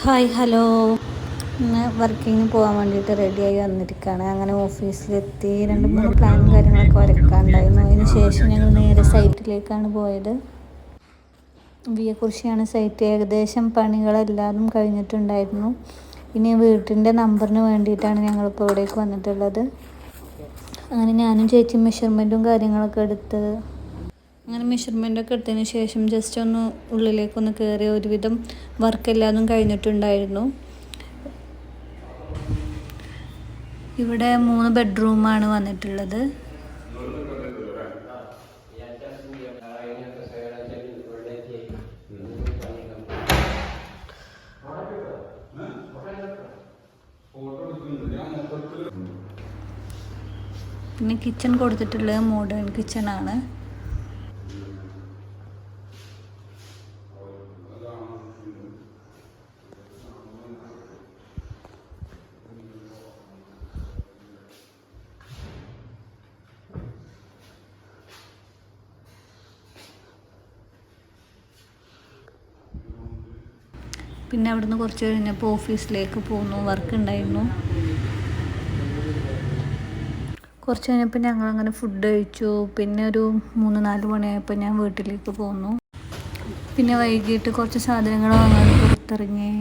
Hi hello. ഇന്ന് വർക്കിങ്ങിന് പോകാൻ വേണ്ടിയിട്ട് റെഡിയായി വന്നിരിക്കുകയാണ്. അങ്ങനെ ഓഫീസിലെത്തി 2-3 പ്ലാനും കാര്യങ്ങളൊക്കെ വരയ്ക്കാനുണ്ടായിരുന്നു. അതിന് ശേഷം ഞങ്ങൾ നേരെ സൈറ്റിലേക്കാണ് പോയത്. വിയെക്കുറിച്ചാണ് സൈറ്റ്. ഏകദേശം പണികളെല്ലാതും കഴിഞ്ഞിട്ടുണ്ടായിരുന്നു. ഇനി വീട്ടിൻ്റെ നമ്പറിന് വേണ്ടിയിട്ടാണ് ഞങ്ങളിപ്പോൾ ഇവിടേക്ക് വന്നിട്ടുള്ളത്. അങ്ങനെ ഞാനും ചേച്ചി മെഷർമെൻറ്റും കാര്യങ്ങളൊക്കെ എടുത്ത് അങ്ങനെ മെഷർമെൻറ്റൊക്കെ എടുത്തതിന് ശേഷം ജസ്റ്റ് ഒന്ന് ഉള്ളിലേക്കൊന്ന് കയറി. ഒരുവിധം വർക്കെല്ലാതും കഴിഞ്ഞിട്ടുണ്ടായിരുന്നു. ഇവിടെ 3 ബെഡ്റൂമാണ് വന്നിട്ടുള്ളത്. പിന്നെ കിച്ചൺ കൊടുത്തിട്ടുള്ളത് മോഡേൺ കിച്ചണാണ്. പിന്നെ അവിടുന്ന് കുറച്ച് കഴിഞ്ഞപ്പോൾ ഓഫീസിലേക്ക് പോന്നു. വർക്ക് ഉണ്ടായിരുന്നു. കുറച്ച് കഴിഞ്ഞപ്പോൾ ഞങ്ങളങ്ങനെ ഫുഡ് കഴിച്ചു. പിന്നെ ഒരു 3-4 മണിയായപ്പോൾ ഞാൻ വീട്ടിലേക്ക് പോന്നു. പിന്നെ വൈകിട്ട് കുറച്ച് സാധനങ്ങൾ വാങ്ങാൻ പുറത്തിറങ്ങി.